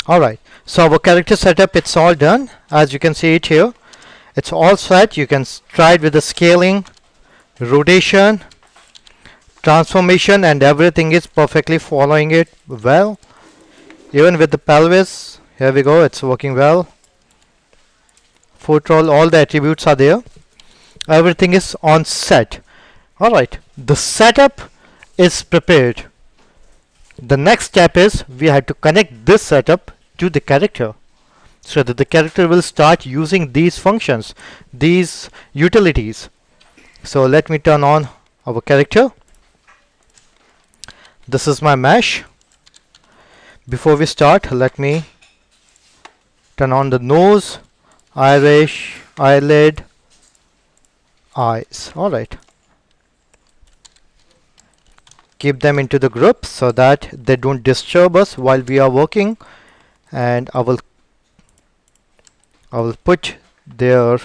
Alright, so our character setup, it's all done. As you can see it here, it's all set. You can try it with the scaling, rotation, transformation, and everything is perfectly following it well. Even with the pelvis, here we go, it's working well. Foot roll, all the attributes are there. Everything is on set. Alright, the setup is prepared. The next step is we have to connect this setup to the character so that the character will start using these functions, these utilities. So let me turn on our character. This is my mesh. Before we start, let me turn on the nose, iris, eyelid, eyes. Alright. Keep them into the group so that they don't disturb us while we are working, and I will put their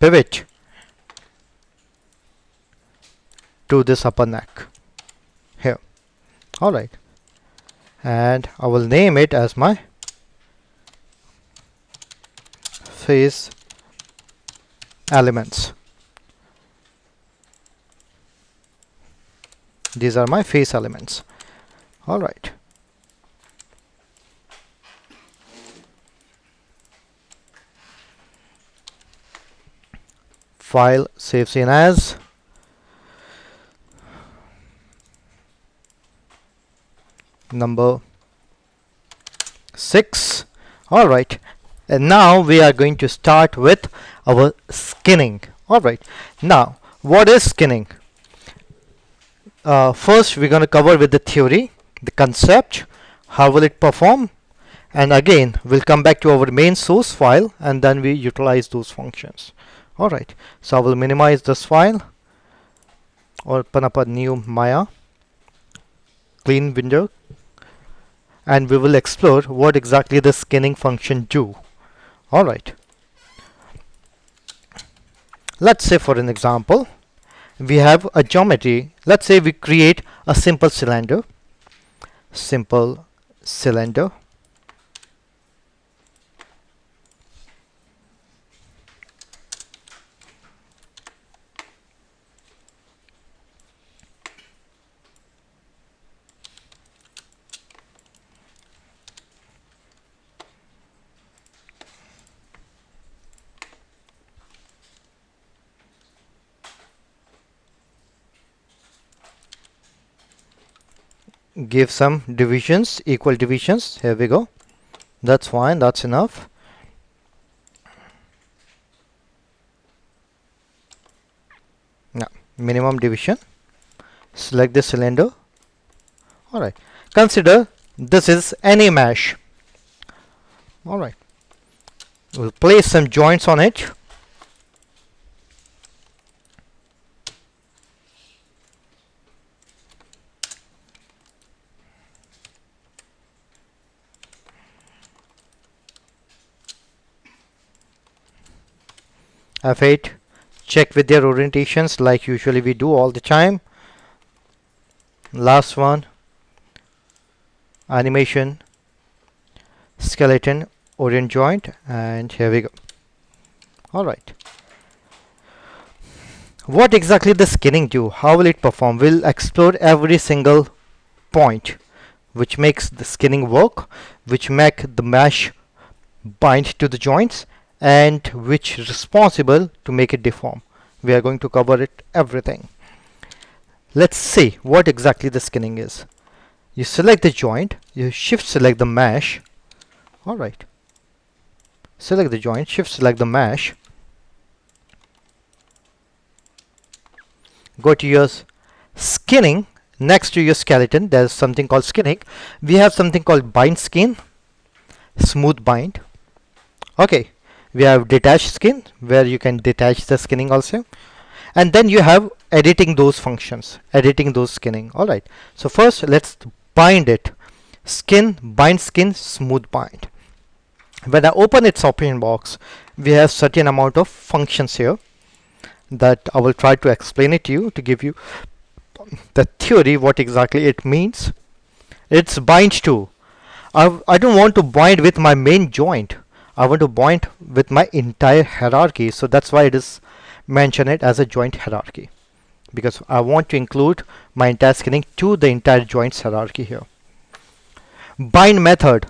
pivot to this upper neck here. Alright, and I will name it as my face elements. These are my face elements. Alright. File, save scene as. Number 6. Alright. And now we are going to start with our skinning. Alright. Now, what is skinning? First, we're going to cover with the theory, the concept, how will it perform, and again, we'll come back to our main source file and then we utilize those functions. Alright, so I will minimize this file, open up a new Maya, clean window, and we will explore what exactly the skinning function do. Alright, let's say for an example, we have a geometry. Let's say we create a simple cylinder. Give some divisions, equal divisions. Here we go. That's fine, that's enough. Now, minimum division. Select the cylinder. Alright. Consider this is any mesh. Alright. We'll place some joints on it. F8, check with their orientations like usually we do all the time. Last one, animation, skeleton, orient joint, and here we go. Alright. What exactly the skinning do? How will it perform? We'll explore every single point which makes the skinning work, which make the mesh bind to the joints, and which is responsible to make it deform. We are going to cover it everything. Let's see what exactly the skinning is. You select the joint, you shift select the mesh. Alright. Select the joint, shift select the mesh. Go to your skinning. Next to your skeleton, there's something called skinning. We have something called bind skin, smooth bind. Okay. We have detached skin where you can detach the skinning also, and then you have editing those functions, editing those skinning. Alright, so first let's bind it. Skin, bind skin, smooth bind. When I open its option box, we have certain amount of functions here that I will try to explain it to you to give you the theory what exactly it means. it's bind to. I don't want to bind with my main joint. I want to bind with my entire hierarchy. So that's why it is mentioned it as a joint hierarchy, because I want to include my entire skinning to the entire joints hierarchy here. Bind method,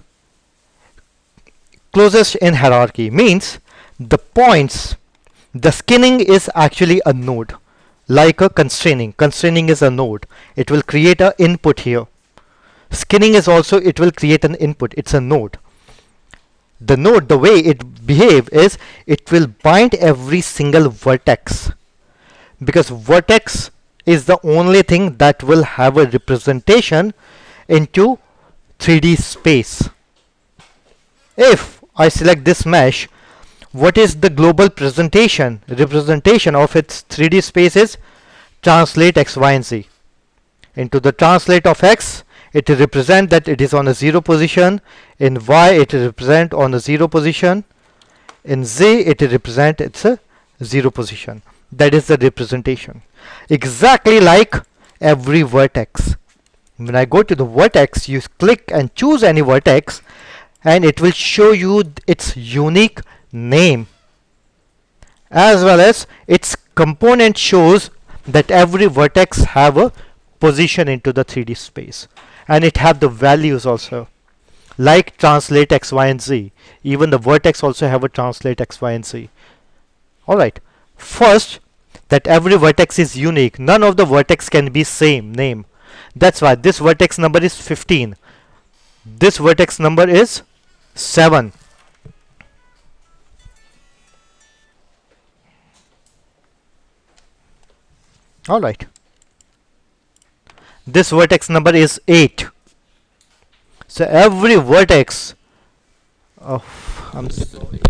closest in hierarchy, means the points, the skinning is actually a node, like a constraining. Constraining is a node. It will create an input here. Skinning is also, it will create an input. It's a node. The node, the way it behave is, it will bind every single vertex, because vertex is the only thing that will have a representation into 3D space. If I select this mesh, what is the global representation of its 3D space is translate x, y, and z. Into the translate of x, it represent that it is on a 0 position. In y, it represent on a 0 position. In z, it represent it's a 0 position. That is the representation. Exactly like every vertex. When I go to the vertex, you click and choose any vertex, and it will show you its unique name, as well as its component shows that every vertex have a position into the 3D space, and it have the values also, like translate x, y, and z. Even the vertex also have a translate x, y, and z. Alright, first, that every vertex is unique. None of the vertex can be same name. That's why this vertex number is 15. This vertex number is 7. Alright, this vertex number is 8. So every vertex, oh, I'm sorry.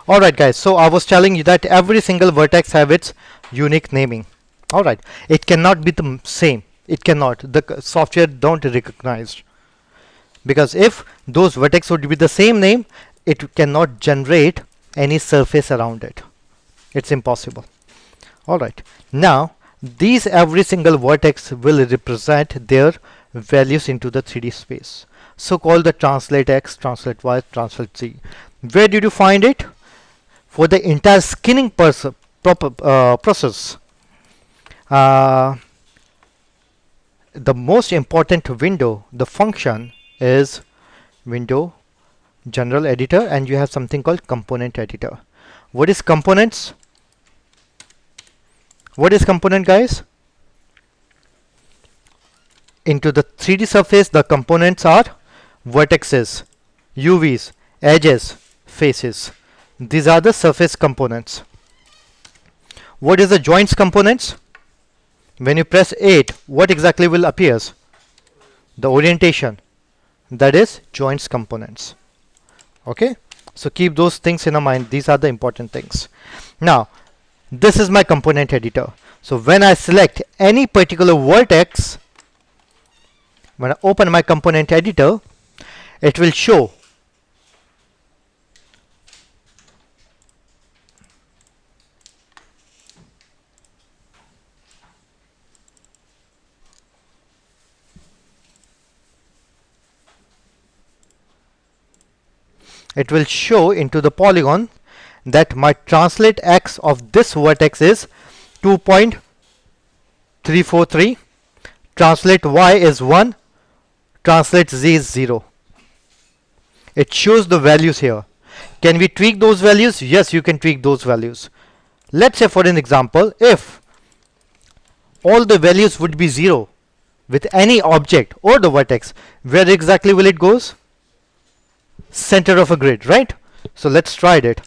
Alright guys, so I was telling you that every single vertex have its unique naming. Alright, it cannot be the same. It cannot. The software don't recognize, because if those vertex would be the same name, it cannot generate any surface around it. It's impossible. Alright, now these every single vertex will represent their values into the 3D space. So called the translate x, translate y, translate z. Where did you find it? For the entire skinning process, uh, the most important window, the function, is window general editor, and you have something called component editor. What is components? What is component, guys? Into the 3D surface, the components are vertices, UVs, edges, faces. These are the surface components. What is the joints components? When you press 8, what exactly will appears? The orientation. That is joints components. Okay, so keep those things in mind. These are the important things. Now, this is my component editor. So when I select any particular vertex, when I open my component editor, it will show it will show into the polygon that my translate x of this vertex is 2.343, translate y is 1, translate z is 0. It shows the values here. Can we tweak those values? Yes, you can tweak those values. Let's say for an example, if all the values would be 0 with any object or the vertex, where exactly will it goes? Center of a grid, right? So let's try it.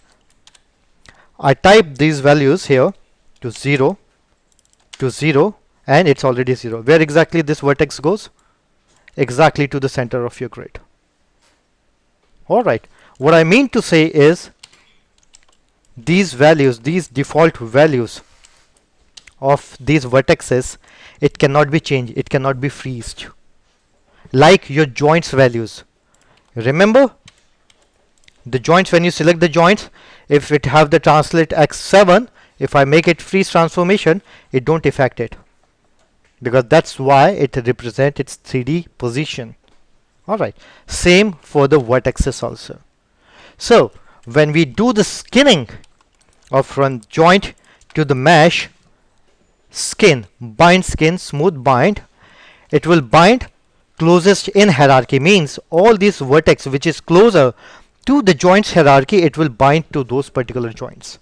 I type these values here to 0, to 0, and it's already 0. Where exactly this vertex goes? Exactly to the center of your grid. Alright, what I mean to say is these values, these default values of these vertices, it cannot be changed, it cannot be freezed. Like your joints values. Remember the joints, when you select the joints, if it have the translate x7, if I make it freeze transformation, it don't affect it, because that's why it represents its 3D position. Alright, same for the vertices also. So when we do the skinning of from joint to the mesh, skin, bind skin, smooth bind, it will bind closest in hierarchy, means all these vertex which is closer to the joints hierarchy, it will bind to those particular joints.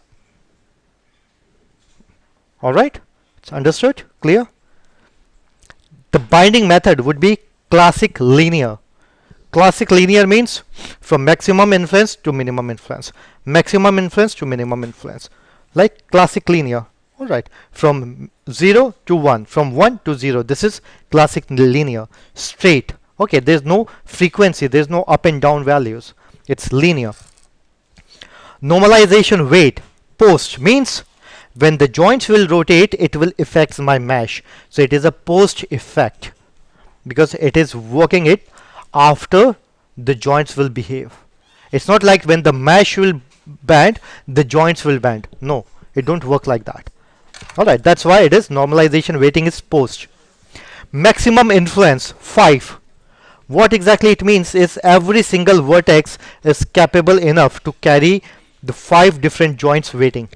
Alright, it's understood? Clear? The binding method would be classic linear. Classic linear means from maximum influence to minimum influence, maximum influence to minimum influence, like classic linear. Alright, from 0 to 1, from 1 to 0, this is classic linear, straight. Okay, there's no frequency, there's no up and down values, it's linear. Normalization weight post means when the joints will rotate, it will affect my mesh. So it is a post effect, because it is working it after the joints will behave. It's not like when the mesh will bend, the joints will bend. No, it don't work like that. Alright, that's why it is normalization weighting is post. Maximum influence 5. What exactly it means is every single vertex is capable enough to carry the 5 different joints weighting.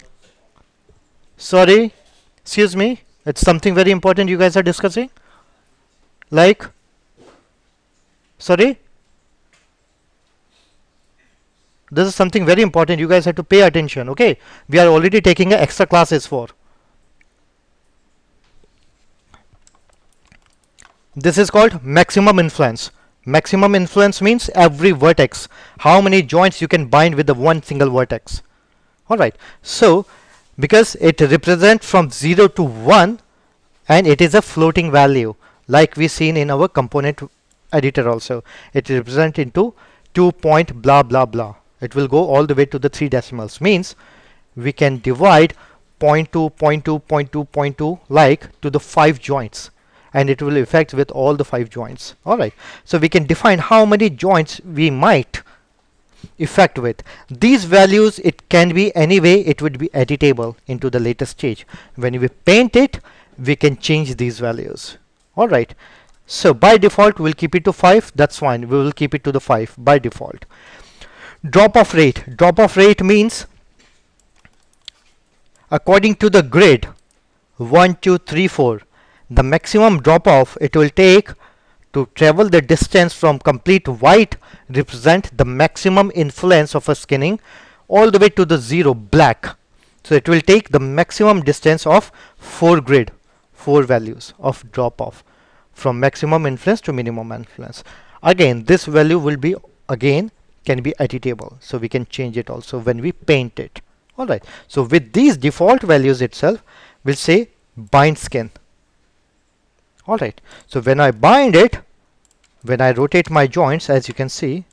Sorry, excuse me, it's something very important you guys are discussing. Like, sorry, this is something very important, you guys have to pay attention. Okay, we are already taking extra classes for this. Is called maximum influence. Maximum influence means every vertex, how many joints you can bind with the one single vertex. Alright, so because it represents from 0 to 1 and it is a floating value, like we seen in our component editor also, it represents into 2 point blah blah blah. It will go all the way to the 3 decimals, means we can divide 0.2 0.2 0.2 0.2 like to the 5 joints, and it will affect with all the 5 joints. Alright, so we can define how many joints we might effect with these values. It can be anyway, it would be editable into the later stage. When we paint it, we can change these values. Alright, so by default we'll keep it to 5. That's fine, we will keep it to the 5 by default. Drop off rate. Drop off rate means according to the grid 1 2 3 4, the maximum drop off it will take to travel the distance from complete white represent the maximum influence of a skinning all the way to the 0 black. So it will take the maximum distance of 4 grid, 4 values of drop off from maximum influence to minimum influence. Again, this value will be again can be editable, so we can change it also when we paint it. Alright, so with these default values itself, we'll say bind skin. Alright, so when I bind it, when I rotate my joints, as you can see,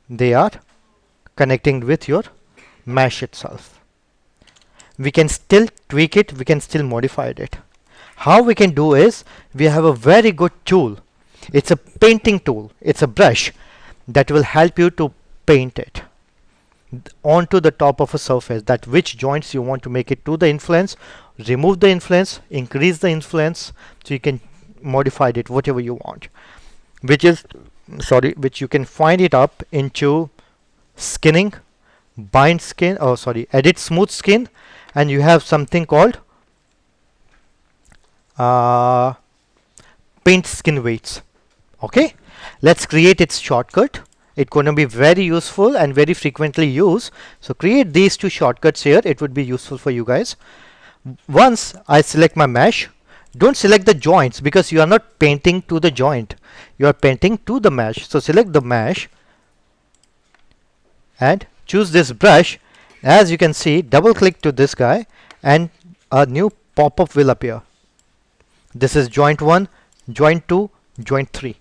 they are connecting with your mesh itself. We can still tweak it, we can still modify it. How we can do is, we have a very good tool. It's a painting tool, it's a brush that will help you to paint it onto the top of a surface, that which joints you want to make it to the influence, remove the influence, increase the influence, so you can modify it whatever you want, which is which you can find it up into skinning, bind skin, oh sorry, edit smooth skin, and you have something called uh, paint skin weights. Okay, let's create its shortcut. It's going to be very useful and very frequently used. So create these two shortcuts here. It would be useful for you guys. Once I select my mesh, don't select the joints because you are not painting to the joint. You are painting to the mesh. So select the mesh and choose this brush. As you can see, double click to this guy and a new pop-up will appear. This is joint 1, joint 2, joint 3.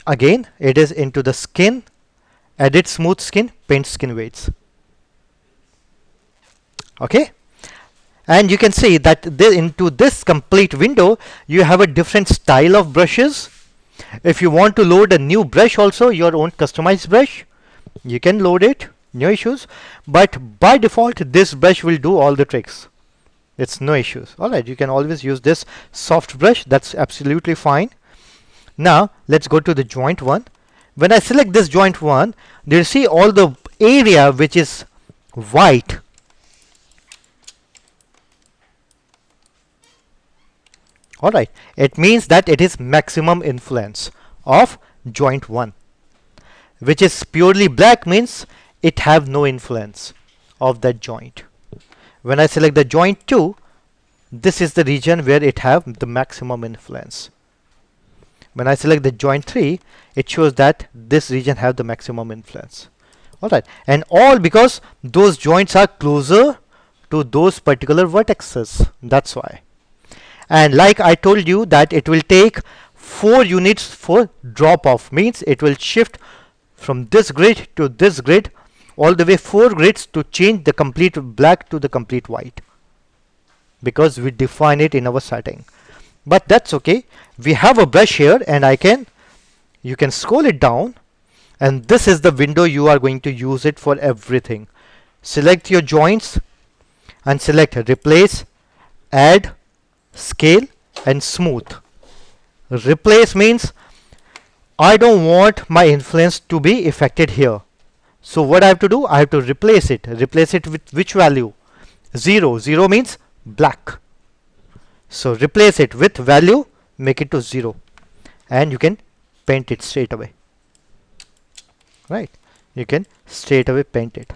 Again, it is into the skin, edit smooth skin, paint skin weights. Okay, and you can see that into this complete window you have a different style of brushes. If you want to load a new brush also, your own customized brush, you can load it, no issues. But by default this brush will do all the tricks. It's no issues. Alright, you can always use this soft brush, that's absolutely fine. Now let's go to the joint 1. When I select this joint 1, do you see all the area which is white? Alright, it means that it is maximum influence of joint 1. Which is purely black means it have no influence of that joint. When I select the joint 2, this is the region where it have the maximum influence. When I select the joint 3, it shows that this region have the maximum influence. Alright, and all because those joints are closer to those particular vertices. That's why. And like I told you that it will take 4 units for drop off, means it will shift from this grid to this grid all the way 4 grids to change the complete black to the complete white, because we define it in our setting. But that's okay. We have a brush here and you can scroll it down, and this is the window you are going to use it for everything. Select your joints and select replace, add, scale and smooth. Replace means I don't want my influence to be affected here. So what I have to do? I have to replace it. Replace it with which value? 0. 0 means black. So replace it with value, make it to 0, and you can paint it straight away. Right? You can straight away paint it.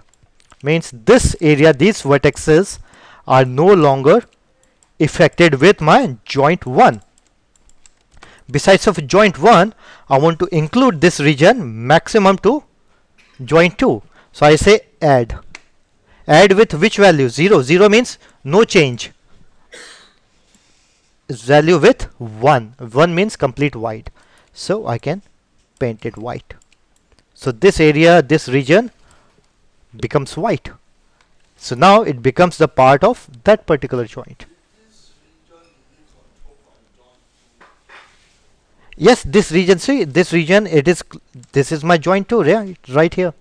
Means this area, these vertices are no longer affected with my joint 1. Besides of joint 1, I want to include this region maximum to joint 2. So I say add. Add with which value? 0. 0 means no change. Value with 1. 1 means complete white. So I can paint it white. So this area, this region becomes white. So now it becomes the part of that particular joint. Yes, this region, see this region, this is my joint 2, yeah, right here.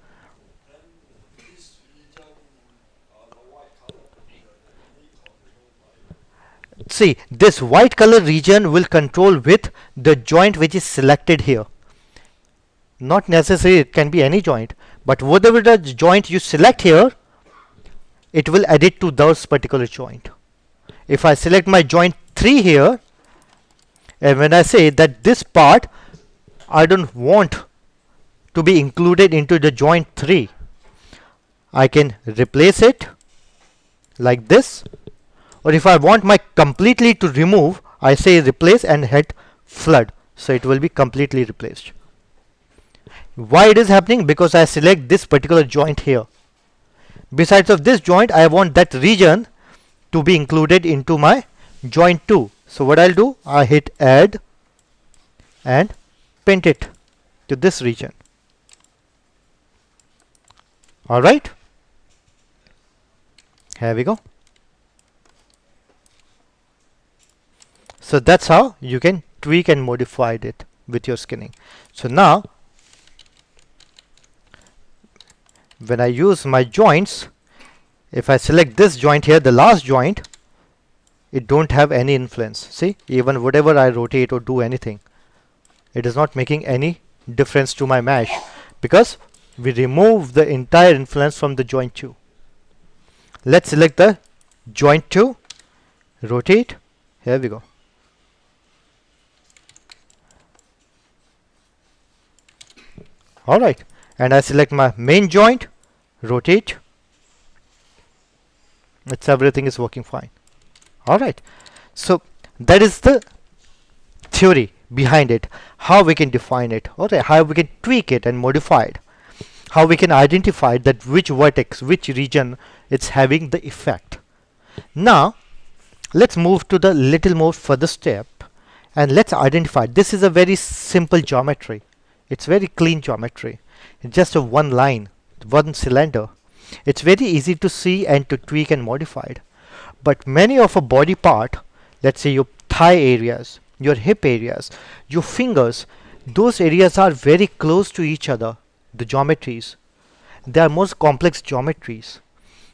See, this white color region will control with the joint which is selected here. Not necessarily it can be any joint, but whatever the joint you select here, it will add it to those particular joint. If I select my joint 3 here, and when I say that this part I don't want to be included into the joint 3, I can replace it like this. Or if I want my completely to remove, I say replace and hit flood. So it will be completely replaced. Why it is happening? Because I select this particular joint here. Besides of this joint, I want that region to be included into my joint 2. So what I'll do, I hit add and paint it to this region. Alright. Here we go. So that's how you can tweak and modify it with your skinning. So now when I use my joints, if I select this joint here, the last joint, it don't have any influence. See, even whatever I rotate or do anything, it is not making any difference to my mesh, because we remove the entire influence from the joint 2. Let's select the joint 2, rotate, here we go. Alright, and I select my main joint, rotate, everything is working fine. Alright, so that is the theory behind it, how we can define it, alright, how we can tweak it and modify it, how we can identify that which vertex, which region it's having the effect. Now let's move to the little more further step and let's identify. This is a very simple geometry. It's very clean geometry. It's just a one line, one cylinder. It's very easy to see and to tweak and modify it. But many of a body part, let's say your thigh areas, your hip areas, your fingers, those areas are very close to each other. The geometries, they are most complex geometries.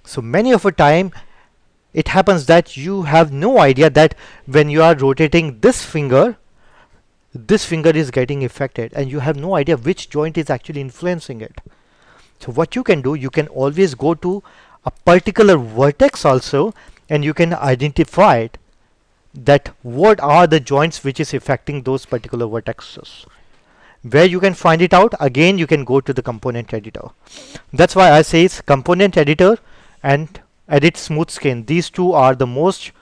So many of the time it happens that you have no idea that when you are rotating this finger is getting affected and you have no idea which joint is actually influencing it. So what you can do, you can always go to a particular vertex also and you can identify it, that what are the joints which is affecting those particular vertexes. Where you can find it out, again you can go to the component editor. That's why I say it's component editor and edit smooth skin. These two are the most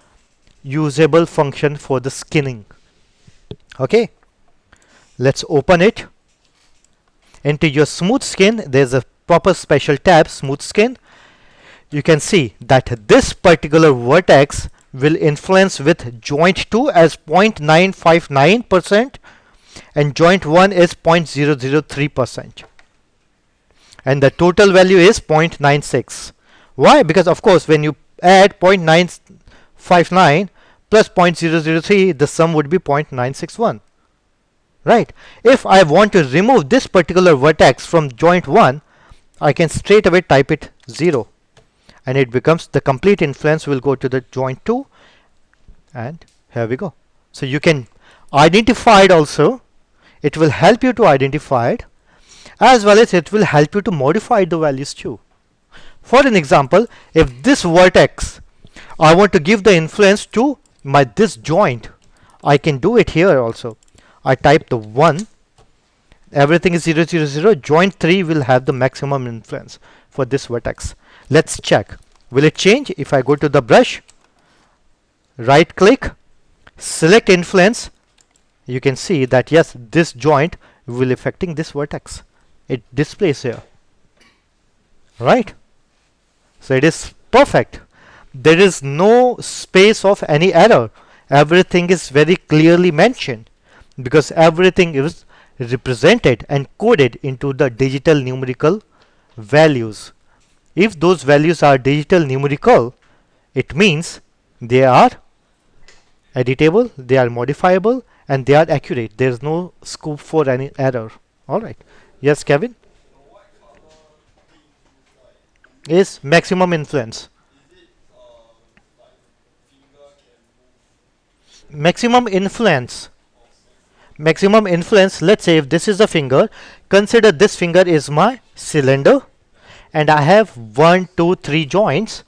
usable function for the skinning. Okay, let's open it. Into your smooth skin, there's a proper special tab, smooth skin. You can see that this particular vertex will influence with joint 2 as 0.959% and joint 1 is 0.003%, and the total value is 0.96. Why? Because of course when you add 0.959 plus 0.003, the sum would be 0.961, right? If I want to remove this particular vertex from joint 1, I can straight away type it 0 and it becomes the complete influence will go to the joint 2, and here we go. So you can identify it also. It will help you to identify it, as well as it will help you to modify the values too. For an example, if this vertex I want to give the influence to this joint, I can do it here also. I type the 1, everything is 0 0 0, joint 3 will have the maximum influence for this vertex. Let's check, will it change? If I go to the brush, right click, select influence, you can see that yes, this joint will affecting this vertex. It displays here, right? So it is perfect. There is no space of any error. Everything is very clearly mentioned because everything is represented and coded into the digital numerical values. If those values are digital numerical, it means they are editable, they are modifiable, and they are accurate. There is no scope for any error. Alright. Yes, Kevin? Is maximum influence. Maximum influence. Maximum influence, let's say if this is a finger, consider this finger is my cylinder and I have 1, 2, 3 joints.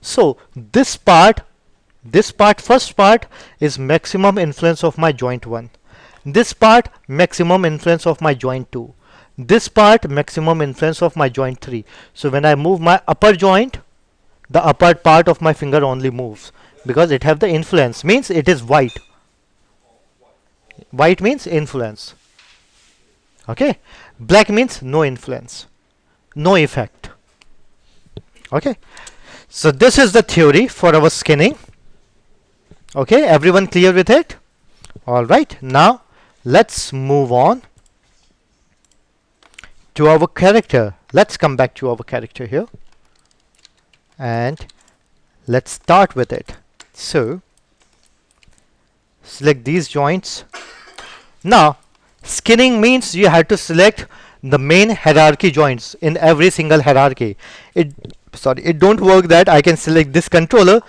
So this part, first part is maximum influence of my joint 1. This part, maximum influence of my joint 2. This part, maximum influence of my joint 3. So when I move my upper joint, the upper part of my finger only moves because it have the influence, means it is white. White means influence. Okay. Black means no influence, no effect. Okay. So this is the theory for our skinning. Okay, everyone clear with it? All right, now let's move on to our character. Let's come back to our character here and let's start with it. So select these joints. Now skinning means you have to select the main hierarchy joints in every single hierarchy. It don't work that I can select this controller,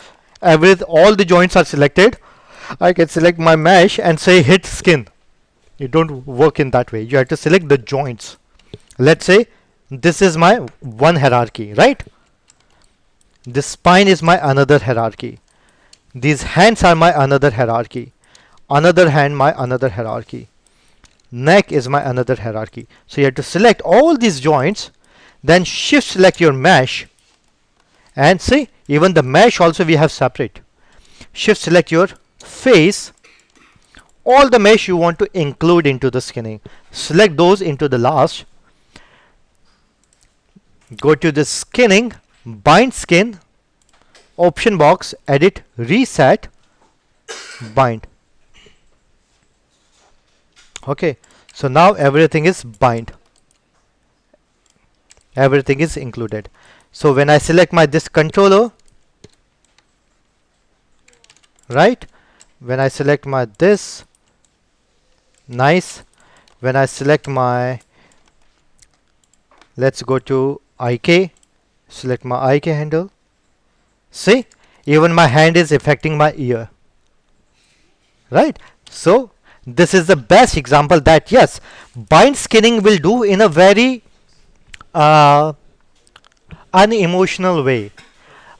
all the joints are selected, I can select my mesh and say hit skin. It don't work in that way. You have to select the joints. Let's say this is my one hierarchy, right? This spine is my another hierarchy. These hands are my another hierarchy. Another hand, my another hierarchy. Neck is my another hierarchy. So you have to select all these joints, then shift select your mesh, and see, even the mesh also we have separate. Shift select your face, all the mesh you want to include into the skinning. Select those into the last. Go to the skinning, bind skin, option box, edit, reset, bind. Okay, so now everything is bind. Everything is included. So when I select my this controller, right? When I select my this, nice. When I select my, let's go to IK, select my IK handle. See, even my hand is affecting my ear, right? So this is the best example that yes, bind skinning will do in a very unemotional way,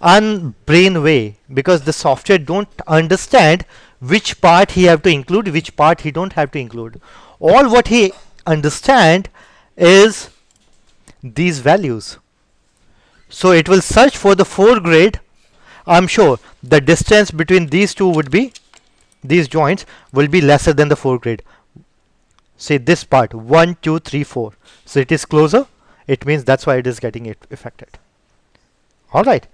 unbrain way, because the software don't understand which part he have to include, which part he don't have to include. All what he understand is these values. So it will search for the foregrade. I'm sure the distance between these two would be, these joints will be lesser than the foregrade. Say this part 1 2 3 4, so it is closer, it means that's why it is getting it affected. All right,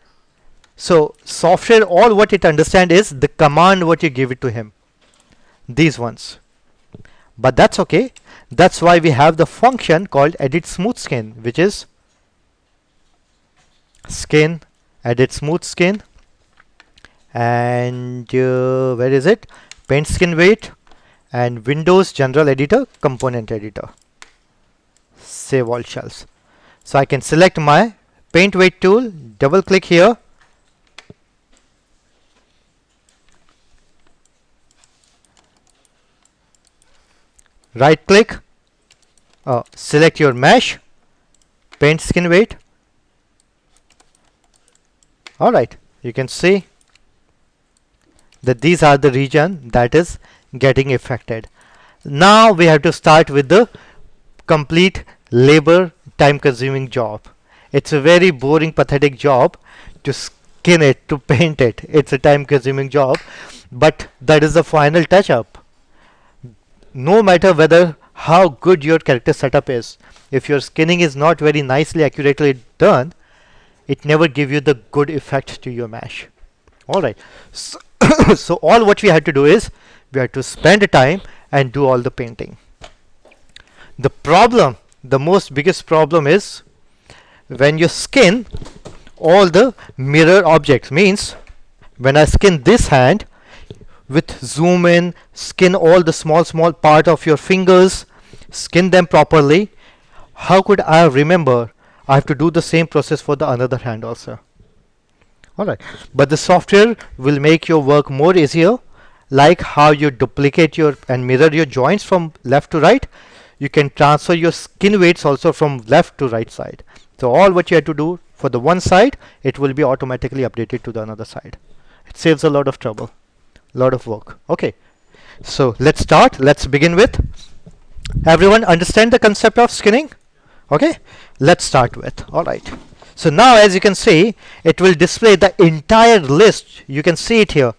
so software, all what it understand is the command what you give it to him, these ones. But that's okay, that's why we have the function called edit smooth skin, which is skin, edit smooth skin, and where is it, paint skin weight, and Windows general editor, component editor, save all shells. So I can select my paint weight tool, double click here, right click, select your mesh, paint skin weight. All right, you can see that these are the region that is getting affected. Now we have to start with the complete labor time consuming job. It's a very boring, pathetic job to skin it, to paint it. It's a time consuming job, but that is the final touch up. No matter whether how good your character setup is, if your skinning is not very nicely, accurately done, it never give you the good effect to your mesh. All right, so, so all what we had to do is we had to spend time and do all the painting. The problem, the most biggest problem is when you skin all the mirror objects, means when I skin this hand with zoom in, skin all the small part of your fingers, skin them properly, how could I remember I have to do the same process for the another hand also? Alright, but the software will make your work more easier, like how you duplicate your and mirror your joints from left to right. You can transfer your skin weights also from left to right side. So all what you have to do for the one side, it will be automatically updated to the another side. It saves a lot of trouble, lot of work. Okay, so let's start. Let's begin with, everyone understand the concept of skinning? Okay, let's start with. All right, so now as you can see, it will display the entire list. You can see it here.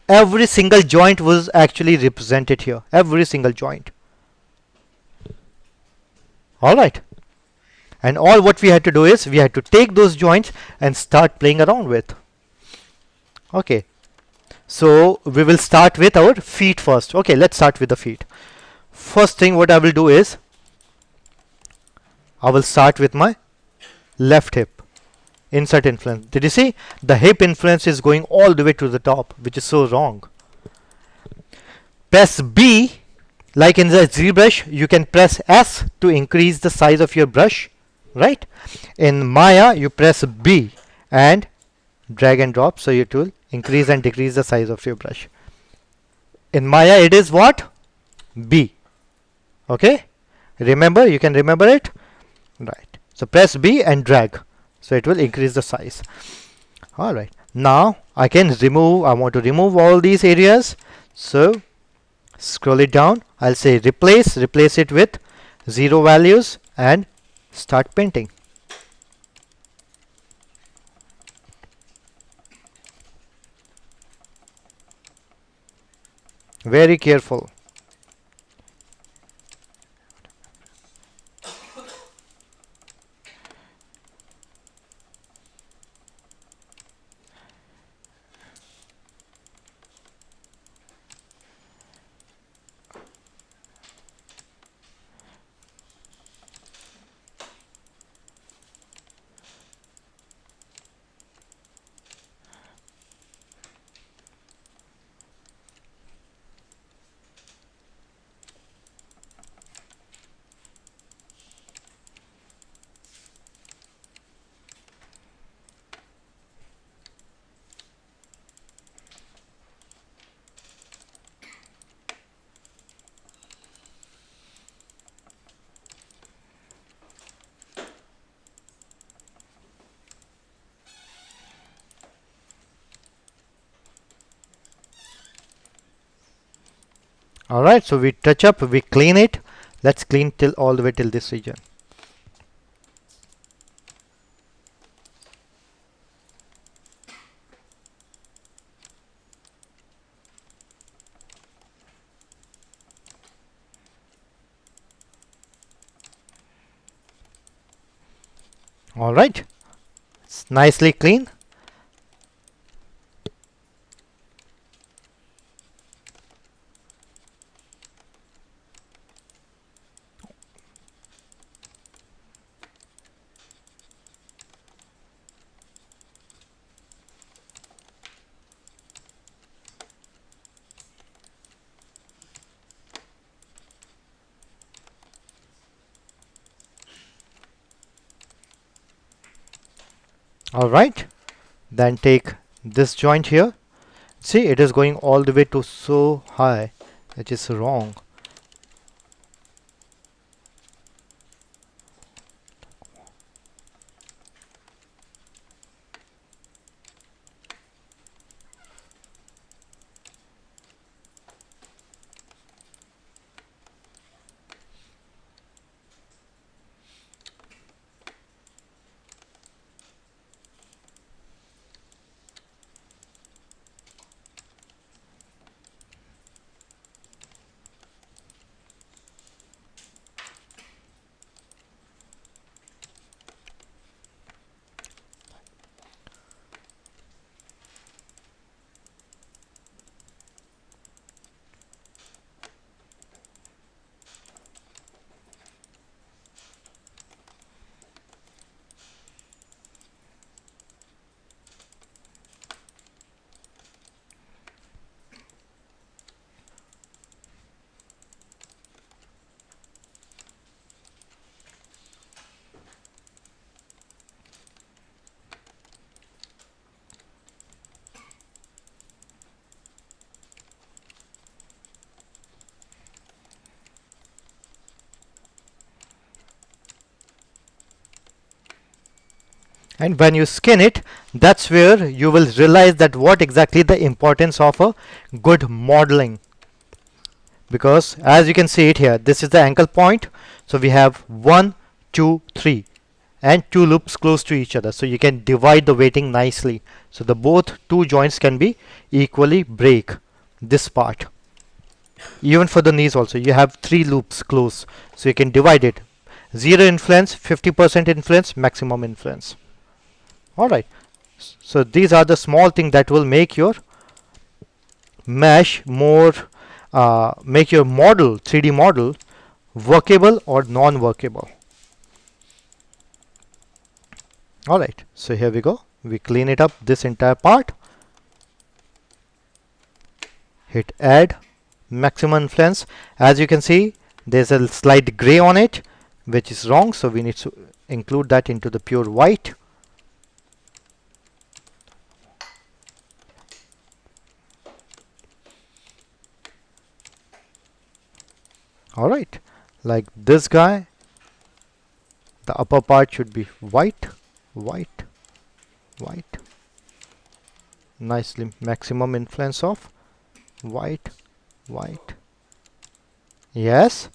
Every single joint was actually represented here, every single joint. All right, and all what we had to do is we had to take those joints and start playing around with. Okay, so we will start with our feet first. Okay, let's start with the feet. First thing what I will do is I will start with my left hip. Insert influence. Did you see? The hip influence is going all the way to the top, which is so wrong. Press B, like in the ZBrush, you can press S to increase the size of your brush, right? In Maya, you press B and drag and drop, so it will increase and decrease the size of your brush. In Maya, it is what? B. Okay? Remember, you can remember it. Right. So press B and drag, so it will increase the size. Alright, now I want to remove all these areas, so scroll it down. I'll say replace it with 0 values and start painting. Very careful. Alright, so we touch up, we clean it. Let's clean till all the way till this region. Alright, it's nicely clean. Alright, then take this joint here. See, it is going all the way to so high, which is wrong. And when you skin it, that's where you will realize that what exactly the importance of a good modeling. Because as you can see it here, this is the ankle point. So we have 1, 2, 3 and 2 loops close to each other. So you can divide the weighting nicely. So the both two joints can be equally break this part. Even for the knees also, you have 3 loops close. So you can divide it. 0 influence, 50% influence, maximum influence. Alright, so these are the small things that will make your mesh more, make your model, 3D model, workable or non-workable. Alright, so here we go. We clean it up, this entire part. Hit add, maximum influence. As you can see, there's a slight gray on it, which is wrong. So we need to include that into the pure white. Alright, like this guy, The upper part should be white, white, white. Nicely maximum influence of white, white. Yes.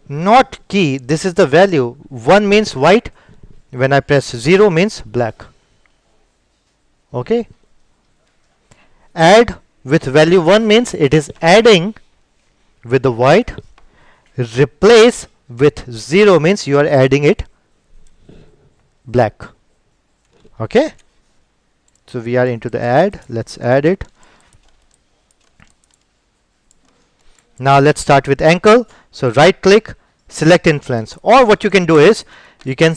Not key. This is the value. 1 means white. When I press 0 means black. Okay. Add with value 1 means it is adding with the white. Replace with 0 means you are adding it black. Okay. So we are into the add. Let's add it. Now let's start with ankle. So right click, select influence, or what you can do is you can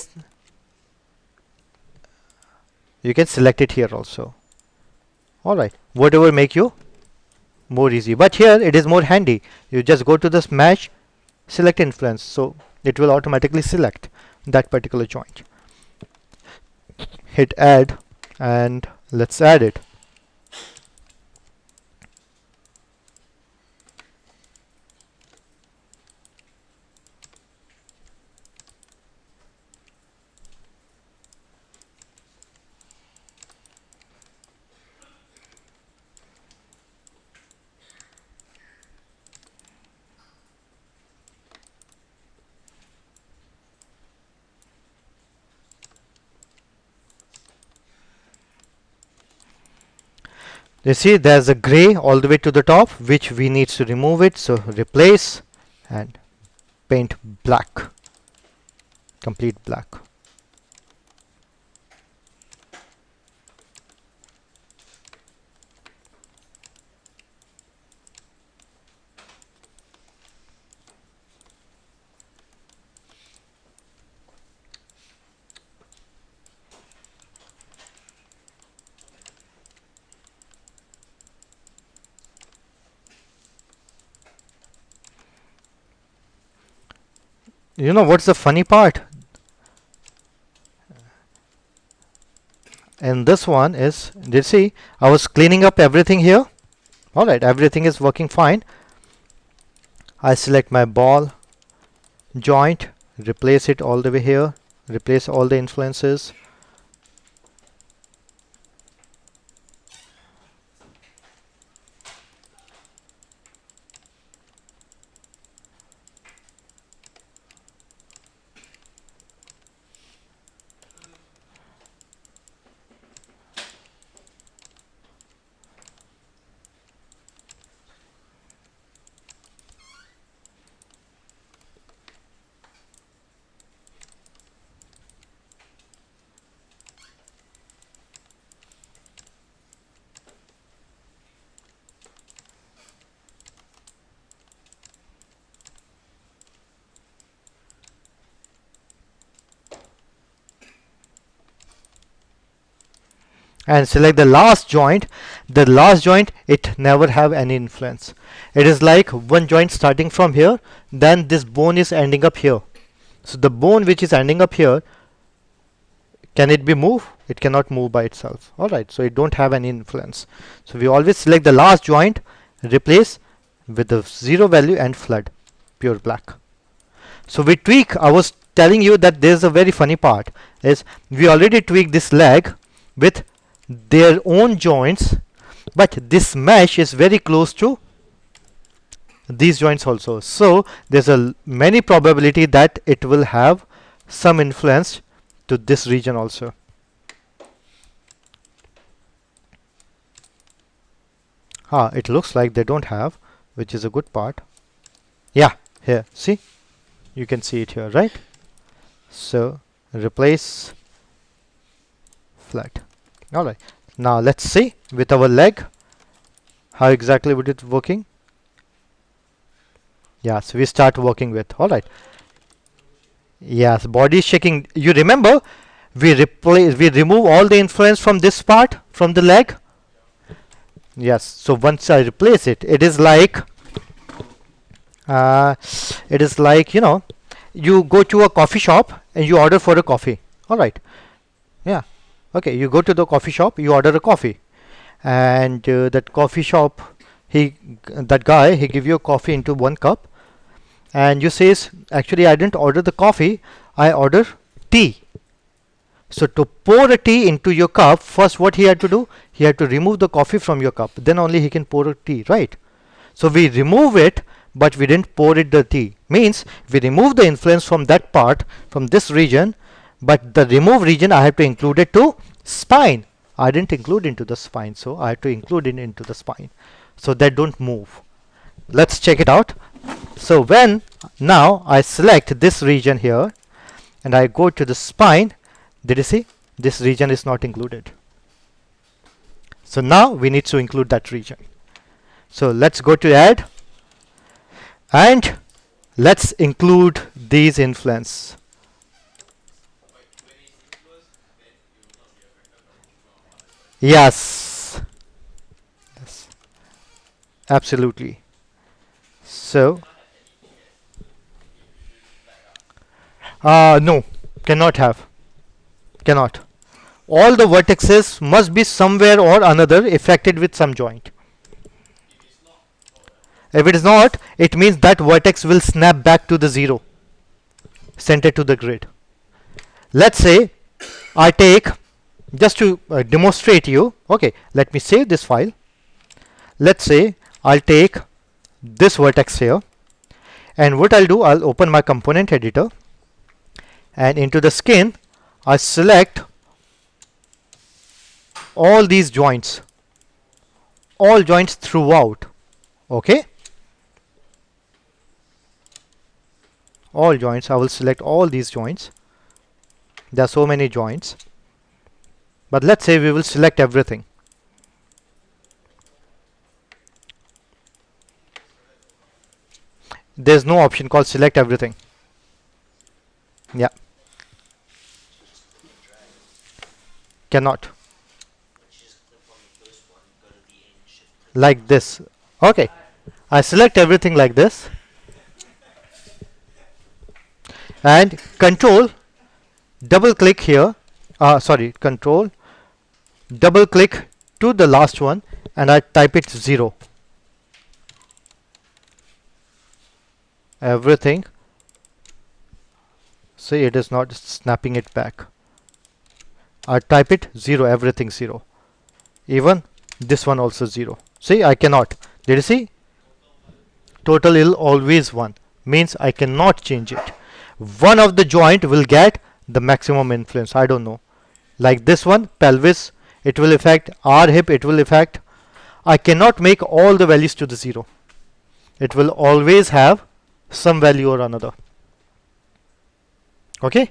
select it here also. Alright, whatever make you more easy, but here it is more handy. You just go to the smash, select influence, so it will automatically select that particular joint. Hit add and let's add it. You see there's a gray all the way to the top, which we need to remove it. So replace and paint black, complete black. You know what's the funny part? And this one is, did you see I was cleaning up everything here. Alright, everything is working fine. I select my ball joint, replace it all the way here, replace all the influences. And select the last joint. The last joint, it never have any influence. It is like one joint starting from here, then this bone is ending up here. So the bone which is ending up here, can it be moved? It cannot move by itself. Alright, so it don't have any influence. So we always select the last joint, replace with the 0 value and flood, pure black. So we tweak. I was telling you that there's a very funny part is we already tweaked this leg with their own joints, but this mesh is very close to these joints also. So there's a many probability that it will have some influence to this region also. It looks like they don't have, which is a good part. Yeah, here, see, you can see it here, right? So replace flat. Alright, now let's see with our leg how exactly would it working. Yes, we start working with. Alright, yes, body shaking. You remember we remove all the influence from this part, from the leg. Yes, so once I replace it, it is like you know, you go to a coffee shop and you order for a coffee. Alright, yeah, okay, you go to the coffee shop, you order a coffee, and that coffee shop that guy, he give you coffee into 1 cup, and you says, actually I didn't order the coffee, I order tea. So to pour a tea into your cup, first what he had to do, he had to remove the coffee from your cup, then only he can pour a tea, right? So we remove it, but we didn't pour it the tea. Means we remove the influence from that part, from this region, but the remove region I have to include it to spine. I didn't include into the spine, so I have to include it into the spine. So that don't move. Let's check it out. So when now I select this region here and I go to the spine, did you see? This region is not included. So now we need to include that region. So let's go to add and let's include these influence. Yes, yes, absolutely. So no, cannot have, cannot. All the vertices must be somewhere or another affected with some joint. If it is not, it means that vertex will snap back to the zero, center to the grid. Let's say I take, just to demonstrate you, okay, let me save this file. Let's say I'll take this vertex here, and what I'll do, I'll open my component editor, and into the skin I select all these joints, all joints throughout, okay, all joints. I will select all these joints. There are so many joints, but let's say we will select everything. There's no option called select everything. Yeah, cannot, like this. Okay, I select everything like this, and control double click here, sorry, control double click to the last one, and I type it 0. Everything, see, it is not snapping it back. I type it 0, everything 0, even this one also 0. See, I cannot. Did you see? Total is always 1, means I cannot change it. One of the joint will get the maximum influence. I don't know, like this one, pelvis, it will affect, R hip, it will affect. I cannot make all the values to the 0. It will always have some value or another. Okay,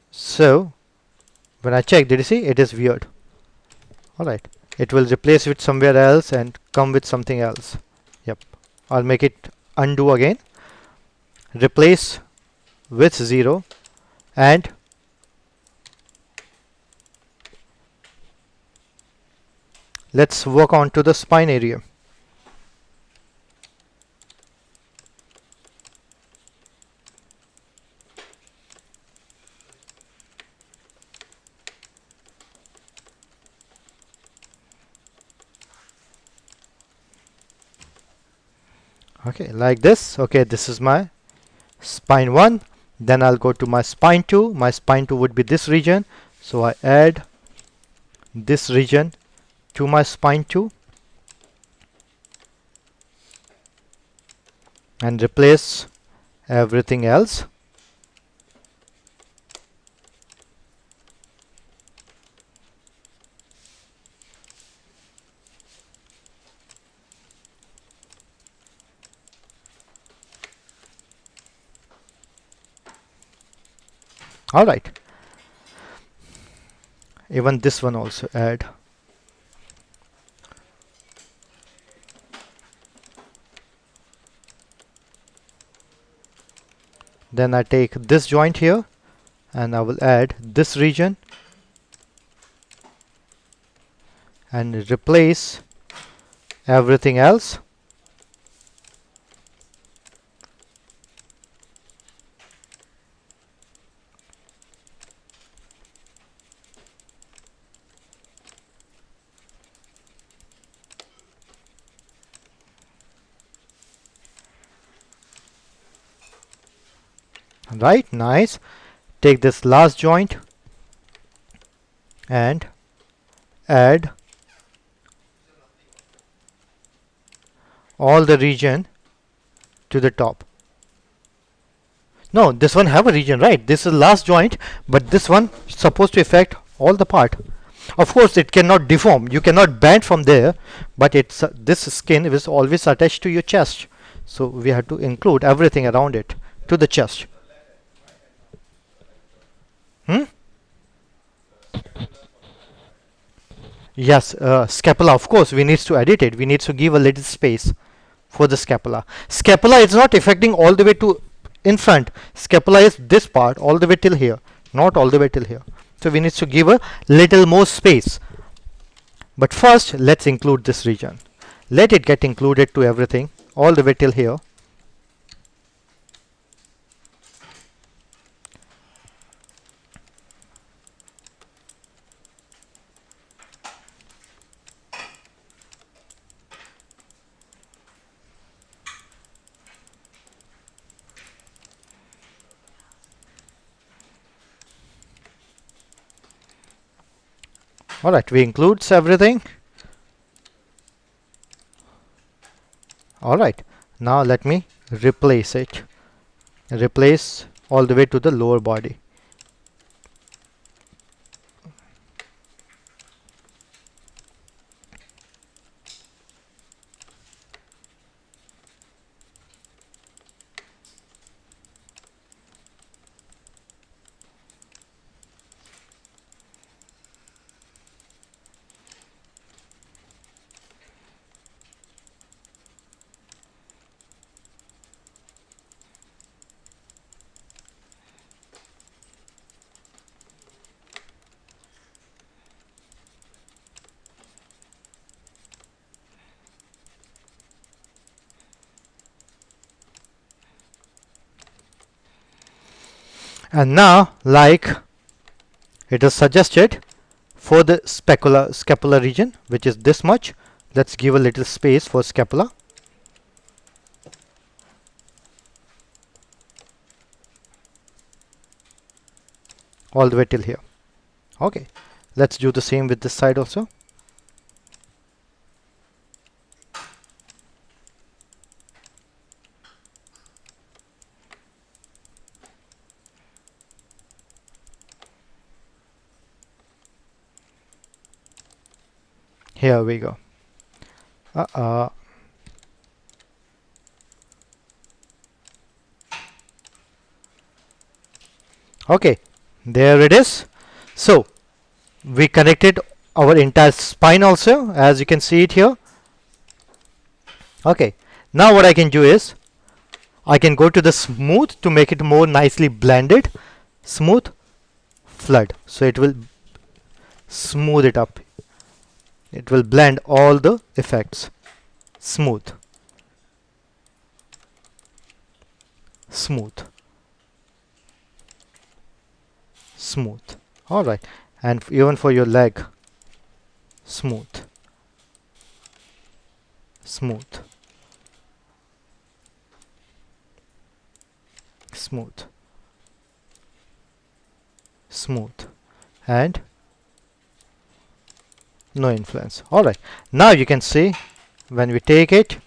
so when I check, did you see, it is weird. Alright, it will replace with somewhere else and come with something else. Yep, I'll make it undo again, replace with 0, and let's work on to the spine area. Okay, like this. Okay, this is my spine 1. Then I'll go to my spine 2. My spine 2 would be this region, so I add this region to my spine 2 and replace everything else. Alright, even this one also add. Then I take this joint here and I will add this region and replace everything else. Right, nice. Take this last joint and add all the region to the top. No, this one have a region, right? This is last joint, but this one supposed to affect all the part. Of course, it cannot deform. You cannot bend from there, but it's this skin is always attached to your chest. So we have to include everything around it to the chest. Hmm? Yes, scapula. Of course, we need to edit it. We need to give a little space for the scapula. Scapula is not affecting all the way to in front. Scapula is this part all the way till here, not all the way till here. So we need to give a little more space. But first, let's include this region. Let it get included to everything all the way till here. Alright, we includes everything. Alright, now let me replace it. Replace all the way to the lower body. And now, like it is suggested for the scapular region, which is this much, let's give a little space for scapula. All the way till here. Okay, let's do the same with this side also. Here we go. Okay, there it is. So we connected our entire spine also, as you can see it here. Okay, now what I can do is I can go to the smooth to make it more nicely blended. Smooth flood, so it will smooth it up. It will blend all the effects. Smooth, smooth, smooth. All right, and even for your leg, smooth, smooth, smooth, smooth, and no influence. All right, now you can see when we take it,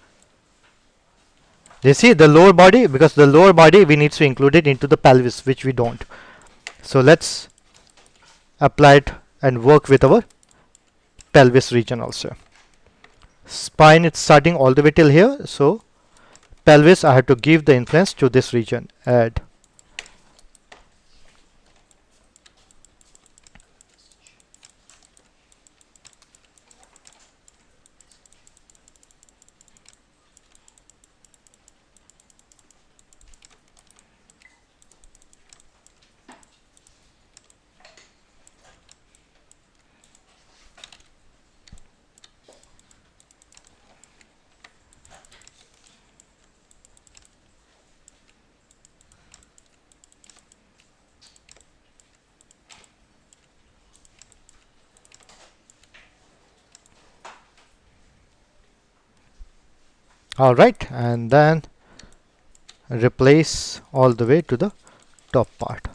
you see the lower body, because the lower body we need to include it into the pelvis, which we don't. So let's apply it and work with our pelvis region also. Spine it's starting all the way till here, so pelvis I have to give the influence to this region. Add. All right, and then replace all the way to the top part.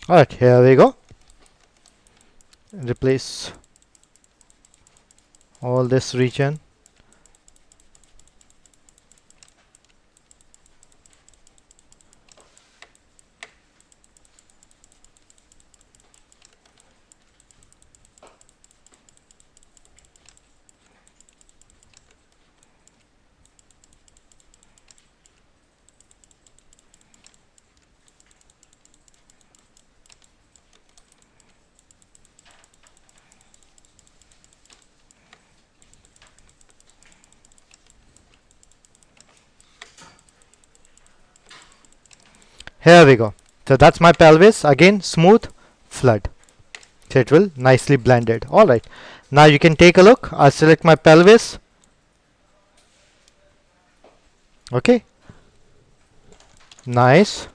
Alright, here we go. Replace all this region. Here we go. So that's my pelvis. Again, smooth flood. So it will nicely blend it. Alright. Now you can take a look. I'll select my pelvis. Okay. Nice.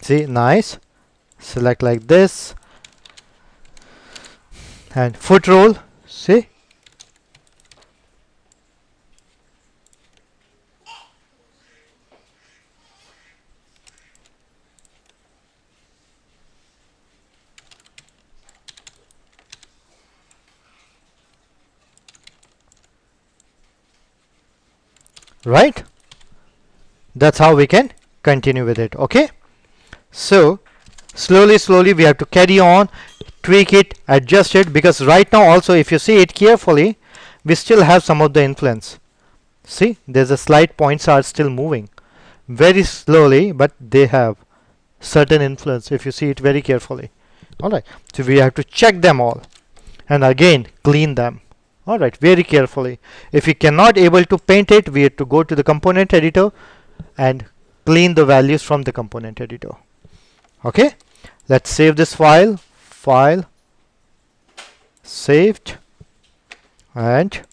See, nice. Select like this. And foot roll. See. Right? That's how we can continue with it. Okay. So slowly we have to carry on, tweak it, adjust it, because right now also if you see it carefully, we still have some of the influence. See, there's a slight points are still moving very slowly, but they have certain influence if you see it very carefully. Alright, so we have to check them all and again clean them. Alright, very carefully. If we cannot able to paint it, we have to go to the component editor and clean the values from the component editor. Okay, let's save this file. File, saved, and